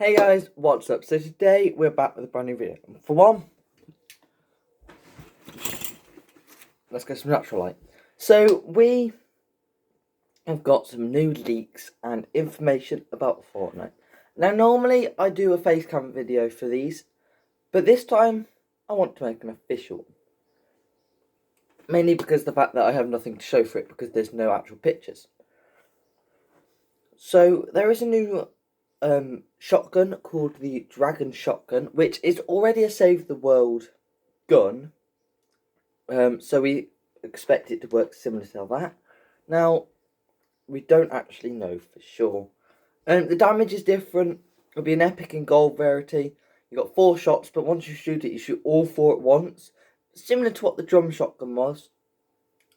Hey guys, what's up? So today we're back with a brand new video. For one, let's get some natural light. So we have got some new leaks and information about Fortnite. Now normally I do a face cam video for these, but this time I want to make an official one. Mainly because of the fact that I have nothing to show for it because there's no actual pictures. So there is a new shotgun called the Dragon Shotgun, which is already a Save the World gun. So we expect it to work similar to that. Now, we don't actually know for sure. The damage is different. It'll be an epic and gold rarity. You got 4 shots, but once you shoot it, you shoot all 4 at once. Similar to what the drum shotgun was.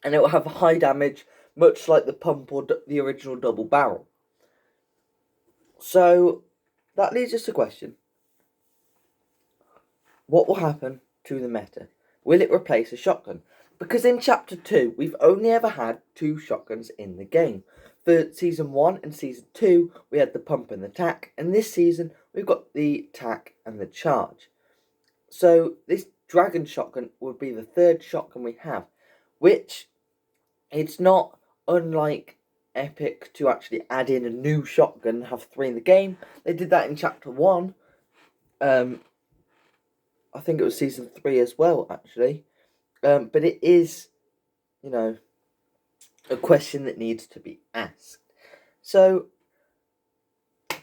And it will have high damage, much like the pump or the original double barrel. So, that leads us to question. What will happen to the meta? Will it replace a shotgun? Because in Chapter 2, we've only ever had 2 shotguns in the game. For Season 1 and Season 2, we had the pump and the tack. And this season, we've got the tack and the charge. So, this Dragon Shotgun would be the 3rd shotgun we have. Which, it's not unlike Epic to actually add in a new shotgun and have 3 in the game. They did that in Chapter 1. I think it was Season 3 as well, actually. But it is, a question that needs to be asked. So,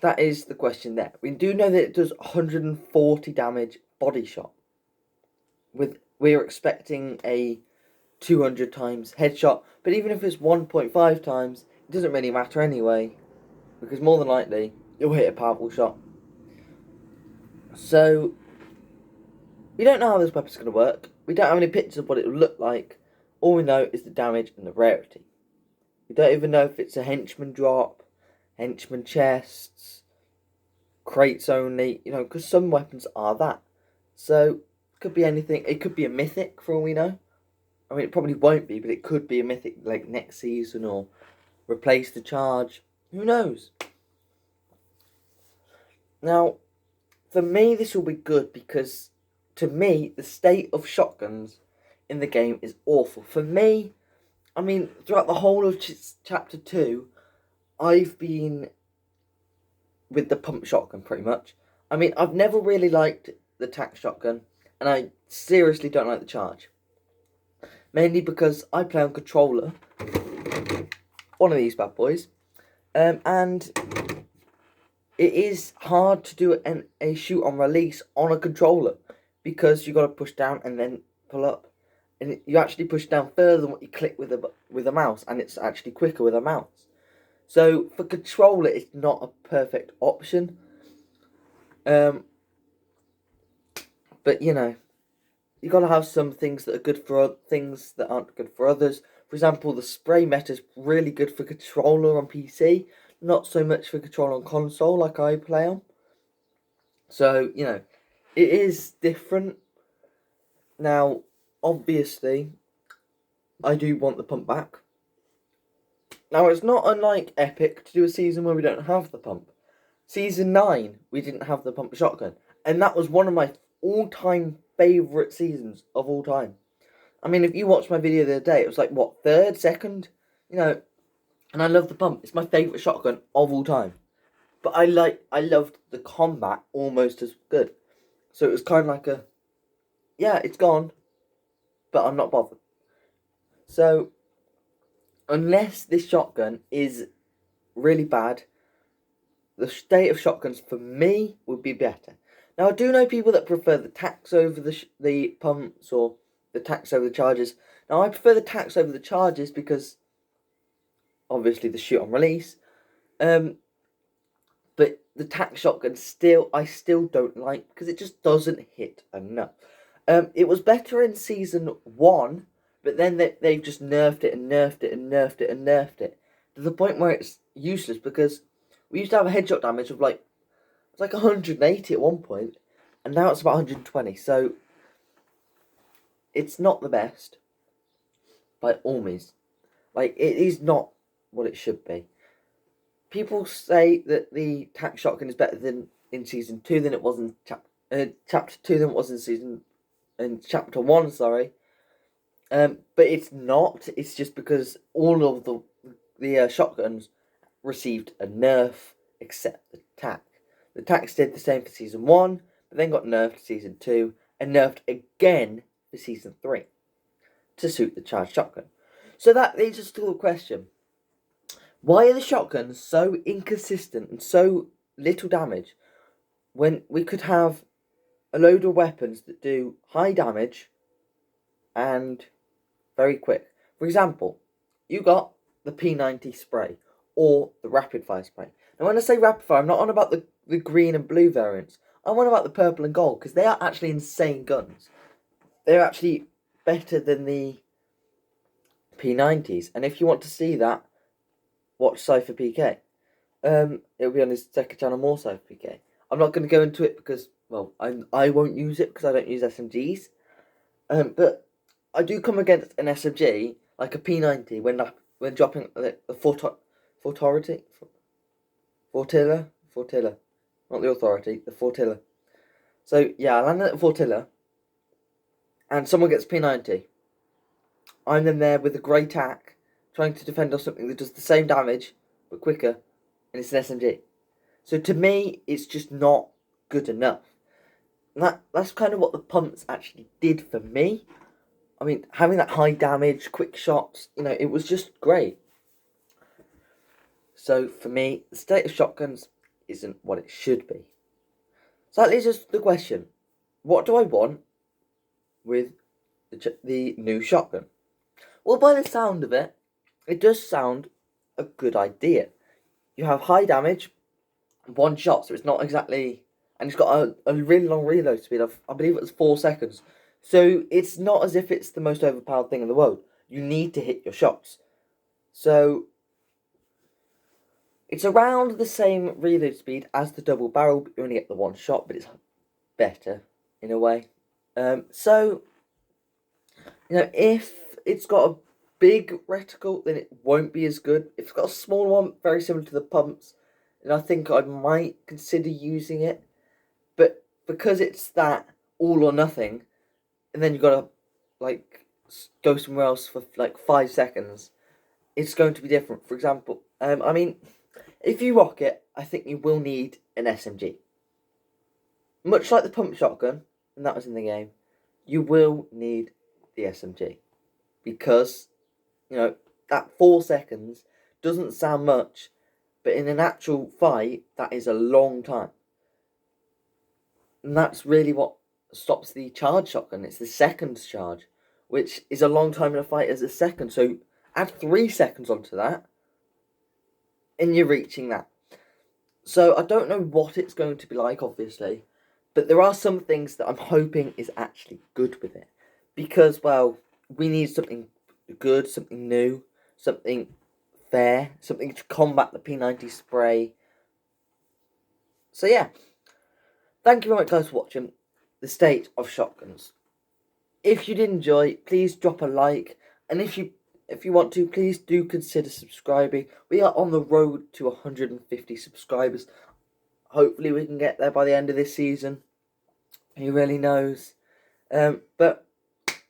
that is the question there. We do know that it does 140 damage body shot. We're expecting a 200 times headshot. But even if it's 1.5 times, it doesn't really matter anyway. Because more than likely, you'll hit a powerful shot. So, we don't know how this weapon's going to work. We don't have any pictures of what it will look like. All we know is the damage and the rarity. We don't even know if it's a henchman drop, henchman chests, crates only, because some weapons are that. So, it could be anything. It could be a mythic for all we know. I mean, it probably won't be, but it could be a mythic like next season or replace the charge. Who knows? Now, for me, this will be good because, to me, the state of shotguns in the game is awful. For me, I mean, throughout the whole of Chapter 2, I've been with the pump shotgun, pretty much. I mean, I've never really liked the tack shotgun, and I seriously don't like the charge. Mainly because I play on controller, one of these bad boys, and it is hard to do a shoot on release on a controller, because you got to push down and then pull up. And you actually push down further than what you click with a mouse, and it's actually quicker with a mouse. So for controller, it's not a perfect option. But you got to have some things that are good for things that aren't good for others. For example, the spray meta is really good for controller on PC, not so much for controller on console like I play on. So it is different. Now, obviously, I do want the pump back. Now, it's not unlike Epic to do a season where we don't have the pump. Season 9, we didn't have the pump shotgun. And that was one of my all-time favourite seasons of all time. I mean, if you watched my video the other day, it was like, what, 3rd, 2nd? And I love the pump. It's my favourite shotgun of all time. But I loved the combat almost as good. So it was kind of like yeah, it's gone, but I'm not bothered. So, unless this shotgun is really bad, the state of shotguns for me would be better. Now, I do know people that prefer the tacks over the pumps or the tacks over the charges. Now, I prefer the tacks over the charges because, obviously, the shoot on release. But the tack shotgun I still don't like because it just doesn't hit enough. It was better in Season 1, but then they've just nerfed it and nerfed it and nerfed it and nerfed it to the point where it's useless, because we used to have a headshot damage of it's like 180 at one point, and now it's about 120. So it's not the best by all means. It is not what it should be. people say that the tac shotgun is better than in season 2 than it was in chapter 2 than it was in chapter 1. Sorry, but it's not. It's just because all of the shotguns received a nerf except the tac. The tac stayed the same for season 1, but then got nerfed to season 2 and nerfed again for season 3 to suit the charged shotgun. So that leads us to the question: why are the shotguns so inconsistent and so little damage when we could have a load of weapons that do high damage and very quick? For example, you got the P90 spray or the rapid fire spray. Now when I say rapid fire, I'm not on about the green and blue variants. I'm on about the purple and gold, because they are actually insane guns. They're actually better than the P90s. And if you want to see that, watch Cypher PK. It'll be on his second channel, more Cypher PK. I'm not going to go into it because, well, I won't use it because I don't use SMGs. But I do come against an SMG, like a P90, when dropping the Fortilla, not the authority, the Fortilla. So yeah, I landed at the Fortilla, and someone gets P90. I'm then there with a grey tac, trying to defend off something that does the same damage, but quicker, and it's an SMG. So to me, it's just not good enough. And that's kind of what the pumps actually did for me. I mean, having that high damage, quick shots, it was just great. So for me, the state of shotguns isn't what it should be. So that leads us to the question: what do I want with the new shotgun? Well, by the sound of it, it does sound a good idea. You have high damage, one shot, so it's not exactly... And it's got a really long reload speed of, I believe it was 4 seconds. So it's not as if it's the most overpowered thing in the world. You need to hit your shots. So it's around the same reload speed as the double barrel, but you only get the one shot, but it's better in a way. So, if it's got a big reticle, then it won't be as good. If it's got a small one, very similar to the pumps, then I think I might consider using it. But because it's that all or nothing, and then you've got to go somewhere else for 5 seconds, it's going to be different. For example, if you rock it, I think you will need an SMG. Much like the pump shotgun, and that was in the game, you will need the SMG. Because, that 4 seconds doesn't sound much, but in an actual fight, that is a long time. And that's really what stops the charge shotgun. It's the second charge, which is a long time in a fight as a second. So add 3 seconds onto that, and you're reaching that. So I don't know what it's going to be like, obviously, but there are some things that I'm hoping is actually good with it. Because, well, we need something good, something new, something fair, something to combat the P90 spray. So yeah, thank you very much guys for watching the state of shotguns. If you did enjoy, please drop a like, and if you want to, please do consider subscribing. We are on the road to 150 subscribers. Hopefully we can get there by the end of this season. Who really knows? But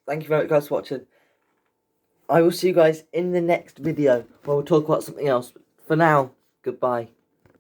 thank you very much guys for watching. I will see you guys in the next video where we'll talk about something else. But for now, goodbye.